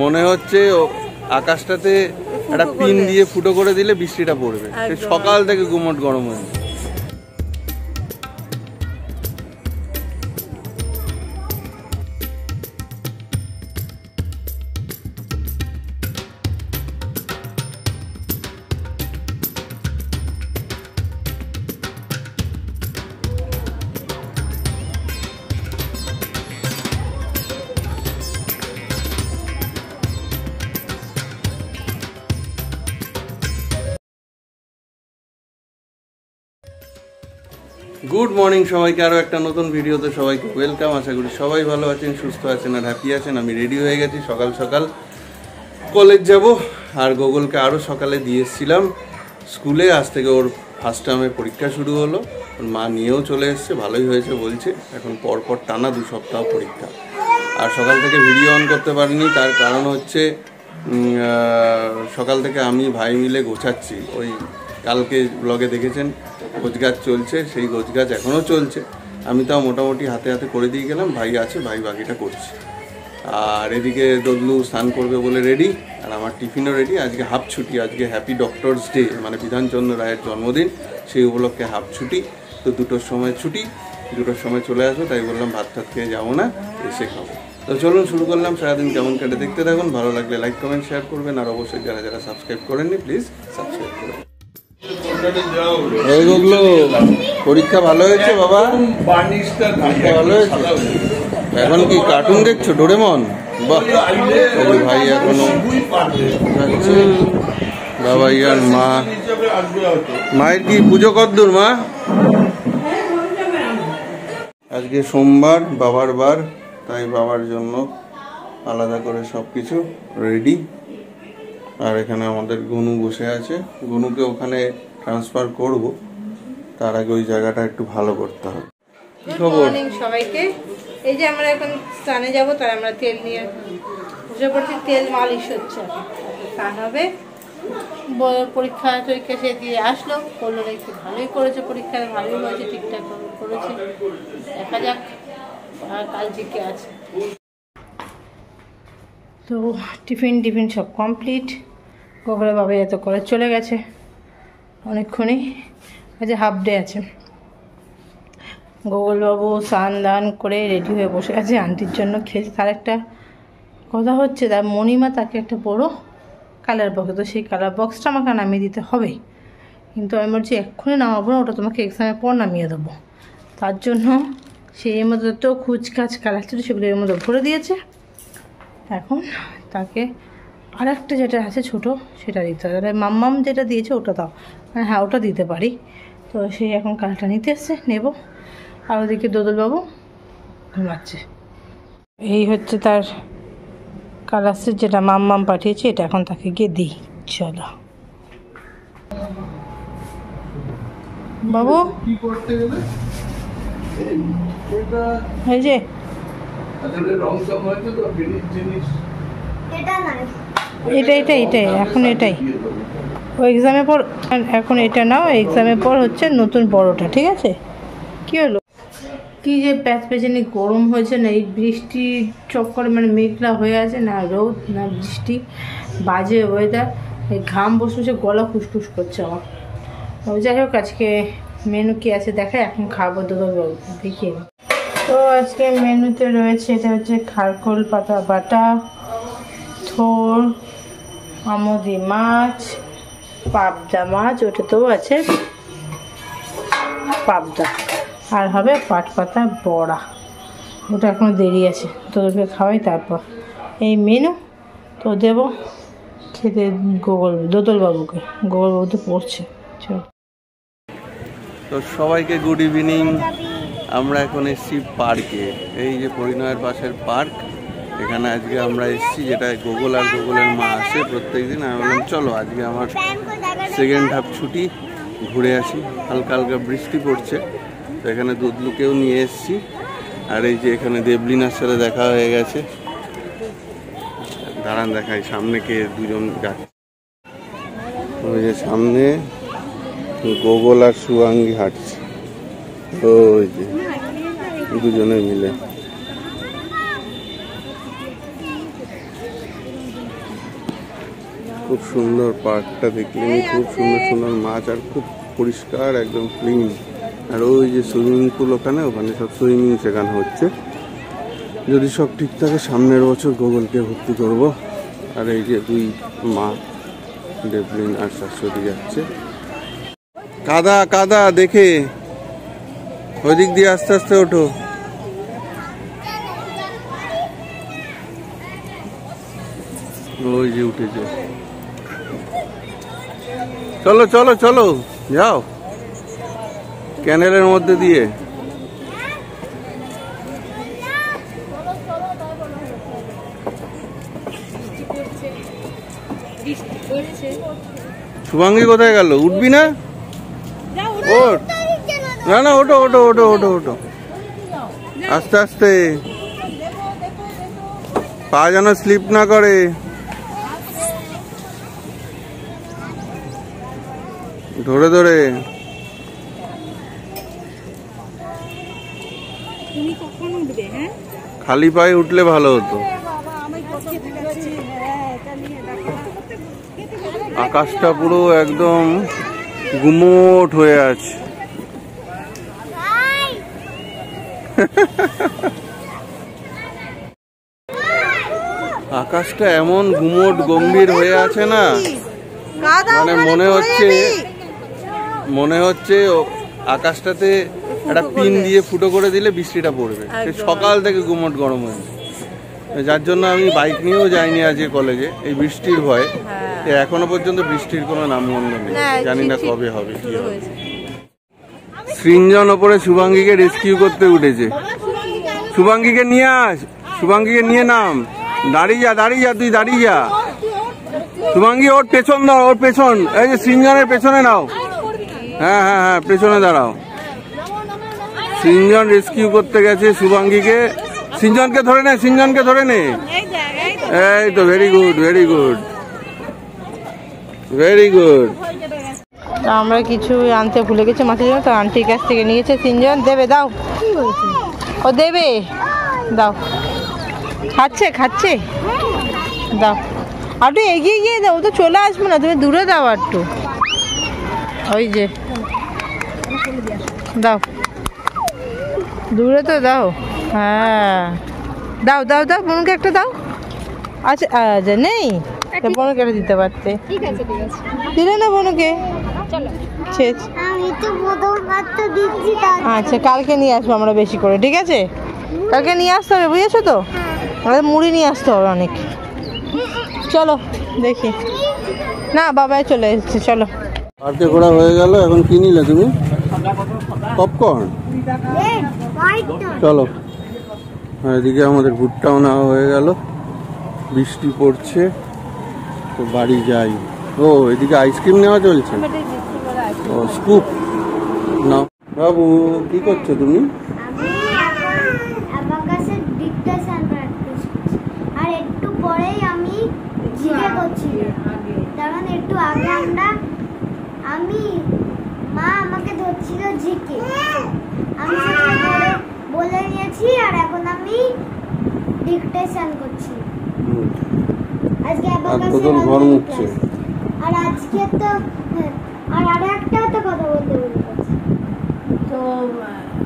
মনে হচ্ছে আকাশটাতে একটা পিন দিয়ে ফুটো করে দিলে বৃষ্টিটা পড়বে। সকাল থেকে গুমট গরম হয়েছে। গুড মর্নিং সবাইকে, আরও একটা নতুন ভিডিওতে সবাইকে ওয়েলকাম। আশা করি সবাই ভালো আছেন, সুস্থ আছেন আর হ্যাপি আছেন। আমি রেডি হয়ে গেছি, সকাল সকাল কলেজ যাব। আর গোগলকে আরও সকালে দিয়ে এসেছিলাম স্কুলে। আজ থেকে ওর ফার্স্ট টার্মের পরীক্ষা শুরু হলো। ওর মা নিয়েও চলে এসছে, ভালোই হয়েছে বলছে। এখন পরপর টানা 2 সপ্তাহ পরীক্ষা। আর সকাল থেকে ভিডিও অন করতে পারিনি, তার কারণ হচ্ছে সকাল থেকে আমি ভাই মিলে গোছাচ্ছি। ওই কালকে ব্লগে দেখেছেন গোছগাছ চলছে, সেই গোছগাছ এখনও চলছে। আমি তাও মোটামুটি হাতে হাতে করে দিয়ে গেলাম, ভাই আছে, ভাই বাকিটা করছে। আর এদিকে দদলু স্নান করবে বলে রেডি, আর আমার টিফিনও রেডি। আজকে হাফ ছুটি, আজকে হ্যাপি ডক্টরস ডে, মানে বিধানচন্দ্র রায়ের জন্মদিন, সেই উপলক্ষে হাফ ছুটি। তো 2টোর সময় ছুটি, 2টোর সময় চলে আসবো। তাই বললাম ভাত টাত খেয়ে যাবো না, এসে খাবো। তো চলুন শুরু করলাম। সারাদিন কেমন কাটে দেখতে থাকুন। ভালো লাগলে লাইক কমেন্ট শেয়ার করবেন, আর অবশ্যই যারা যারা সাবস্ক্রাইব করেননি প্লিজ সাবস্ক্রাইব করবেন। পরীক্ষা ভালো হয়েছে বাবা? ভালো হয়েছে। এখন কি কার্টুন দেখছো, ডোরেমন? বাহ, ভাই এখনো বাবা ইয়ার মা, মায়ের কি পুজো কদ্দূর মা? আজকে সোমবার, বাবার বার, তাই বাবার জন্য আলাদা করে সব কিছু রেডি। আর এখানে আমাদের গনু বসে আছে। গনুকে ওখানে ট্রান্সফার করব, তার আগে ওই জায়গাটা একটু ভালো করতে হবে। কি খবর সবাইকে? এই যে আমরা এখন স্নানে যাবো, তাই আমরা তেল নিয়ে বসে পড়ছি। তেল মালিশ হচ্ছে, স্নান হবে। পরীক্ষা সে দিয়ে আসলো, করলো দেখছি ভালোই করেছে, পরীক্ষা ভালোই হয়েছে, ঠিকঠাক করেছে। দেখা যাক কাল জিকে আছে। তো টিফিন সব কমপ্লিট। গোগলের বাবা এত করে চলে গেছে অনেকক্ষণই, আজ হাফ ডে আছে। গোগলবাবু স্নান দান করে রেডি হয়ে বসে আছে আন্টির জন্য খেয়েছে। তার একটা কথা হচ্ছে, তার মণিমা তাকে একটা বড় কালার বক্স, তো সেই কালার বক্সটা আমাকে নামিয়ে দিতে হবে। কিন্তু আমি বলছি এক্ষুনি নামাবো না, ওটা তোমাকে এক্সামের পর নামিয়ে দেবো। তার জন্য সেই মধ্যে তো খুচকাচ কালার ছিল, সেগুলো এর মধ্যে ভরে দিয়েছে। এখন তাকে আর একটা যেটা আছে ছোটো, সেটা দিতে হবে। মাম্মাম যেটা দিয়েছে ওটা দাও, মানে হ্যাঁ ওটা দিতে পারি। তো সেই এখন কালারটা নিতে এসছে, নেব। আর ওদিকে দোদলবাবু ঘুমাচ্ছে। এই হচ্ছে তার কালার, যেটা মাম্মাম পাঠিয়েছে, এটা এখন তাকে গিয়ে দিই। চলো বাবু, এই যে এটাই এখন এটাই ও এক্সামের পর, এখন এটা নাও, এক্সামের পর হচ্ছে নতুন বড়টা, ঠিক আছে? কি হলো কি যে প্যাচপ্যাচানি গরম হয়েছে না, এই বৃষ্টির চক্করে, মানে মেঘলা হয়ে আছে, না রোদ না বৃষ্টি, বাজে ওয়েদার। এই ঘাম বসে বসে গলা খুসখুস করছে আমার। যাই হোক, আজকে মেনু কি আছে দেখায়, এখন খাবো দোদলবাবু দেখিয়ে। তো আজকে মেনুতে রয়েছে, এটা হচ্ছে খারকোল পাতা বাটা, থোর, আমুদি মাছ, পাবদা মাছ, ওটাতেও আছে পাবদা, আর হবে পাট পাতা বড়া। ওটা এখনো দেরি আছে, তোদেরকে খাওয়াই তারপর। এই মেনু তো দেবো খেতে দোদলবাবুকে। গোগলবাবু তো পড়ছে। চল। তো সবাইকে গুড ইভিনিং। আমরা এখন এসেছি পার্কে, এই যে পরিণয়ের পাশের পার্ক। এখানে আজকে আমরা এসেছি, যেটা গোগল আর গোগলের মা আসে প্রত্যেকদিন। আমি বললাম চলো আজকে আমার সেকেন্ড হাফ ছুটি, ঘুরে আসি। হালকা হালকা বৃষ্টি পড়ছে, তো এখানে দুধলুকেও নিয়ে এসেছি। আর এই যে এখানে দেবলিনার সাথে দেখা হয়ে গেছে। দাঁড়ান দেখাই সামনে কে দুজন যাচ্ছে। ওই যে সামনে গোগল আর সুয়াঙ্গি হাঁটছে, ওই যে দুজনে মিলে। খুব সুন্দর পার্কটা দেখলেন, খুব সুন্দর সুন্দর মাছ আর খুব পরিষ্কার একদম ক্লিন। আর ওই যে সুইমিং পুল ওখানে সব সুইমিং শেখানো হচ্ছে। যদি সব ঠিক থাকে সামনের বছর গুগলকে ভর্তি করব। আর এই যে দুই মা ডেভলিন আর শাশুড়ি যাচ্ছে। কাদা কাদা দেখে ওইদিক দিয়ে আস্তে আস্তে ওঠো। ওই যে উঠেছে। চলো চলো চলো যাও ক্যানেলের মধ্যে দিয়ে। শুভাঙ্গী কোথায় গেল? উঠবি না? ওঠ না না, ওঠো ওঠো ওঠো ওঠো ওঠো আস্তে আস্তে, পা যেন স্লিপ না করে। ধরে ধরে। খালি পায়ে উঠলে ভালো হতো। আকাশটা পুরো একদম গুমোট হয়ে আছে। আকাশটা এমন গুমোট গম্ভীর হয়ে আছে না, মানে মনে হচ্ছে আকাশটাতে একটা পিন দিয়ে ফুটো করে দিলে বৃষ্টিটা পড়বে। সকাল থেকে গুমোট গরম হয়েছে, যার জন্য আমি বাইক নিয়েও যাইনি আজকে কলেজে, এই বৃষ্টির ভয়ে। এখনো পর্যন্ত বৃষ্টির কোনো নামগন্ধ নেই, জানি না কবে হবে কি হবে। সৃঞ্জন ওপরে শুভাঙ্গীকে রেস্কিউ করতে উঠেছে। শুভাঙ্গীকে নিয়ে আস, শুভাঙ্গীকে নিয়ে নাম। দাঁড়িয়ে যা দাঁড়িয়ে যা, তুই দাঁড়িয়ে যা। শুভাঙ্গী ওর পেছন দাও, ওর পেছন, এই যে সৃঞ্জনের পেছনে নাও। হ্যাঁ হ্যাঁ হ্যাঁ, পেছনে দাঁড়াও। সৃঞ্জন রেস্কিউ করতে গেছে শুভাঙ্গীকে। সৃঞ্জনকে ধরে নে, সৃঞ্জনকে ধরে নে। এই তো, very good very good very good. আমরা কিছু আনতে ভুলে গেছি মাছের জন্য, তো আন্টির কাছ থেকে নিয়েছে। তিনজন দেবে, দাও। ও দেবে, দাও। খাচ্ছে খাচ্ছে, দাও। আর একটু এগিয়ে গিয়ে দাও, ও তো চলে আসবে না, তুমি দূরে দাও একটু। ওই যে দাও, দূরে তো দাও। হ্যাঁ দাও দাও দাও, বোনকে একটা দাও। আচ্ছা আচ্ছা, নেই বোনকে একটা দিতে পারতে, দিলে না বোনকে। আচ্ছা, কালকে নিয়ে আসবো আমরা বেশি করে, ঠিক আছে? কালকে নিয়ে আসতে হবে, বুঝেছো তো? আমাদের মুড়ি নিয়ে আসতে হবে অনেক। চলো দেখি, না বাবাই চলে এসেছে, চলো। পার্কে ঘোরা হয়ে গেল, এখন কি নিলে তুমি? পপকর্ন। চলো, এদিকে আমাদের ভুট্টাও নেওয়া হয়ে গেল। বৃষ্টি পড়ছে, তো বাড়ি যাই। ও, এদিকে আইসক্রিম নেওয়া চলছে। ও, স্কুপ নাও। বাবু, কি করছো তুমি? আর একটু পরেই আমি জিজ্ঞেস করছি, কারণ একটু আগে আমি মা আমাকে ধরছিল জিকে, আমি বলে নিয়েছি। আর এখন আমি ডিকটেশন করছি। আজকে ঘর মুছছে। আর আজকে তো আর একটা তো কথা বলতে তো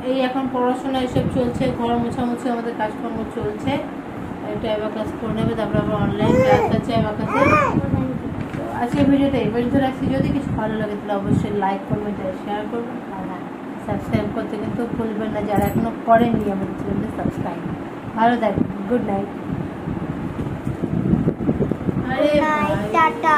এই এখন পড়াশোনা এসব চলছে, ঘর মোছামুছি আমাদের কাজকর্ম চলছে। একটা অ্যাবাকাস করে নেবে, তারপর আবার অনলাইন ক্লাস আছে অ্যাবাকাসে। তো আজকে ভিডিওটা এই পর্যন্ত রাখছি। যদি কিছু ভালো লাগে তাহলে অবশ্যই লাইক করবেন, শেয়ার করবেন, আর সাবস্ক্রাইব করতে কিন্তু ভুলবেন না যারা এখনো করেননি আমাদের চ্যানেলটা সাবস্ক্রাইব। ভালো থাকবেন, গুড নাইট। টাটা।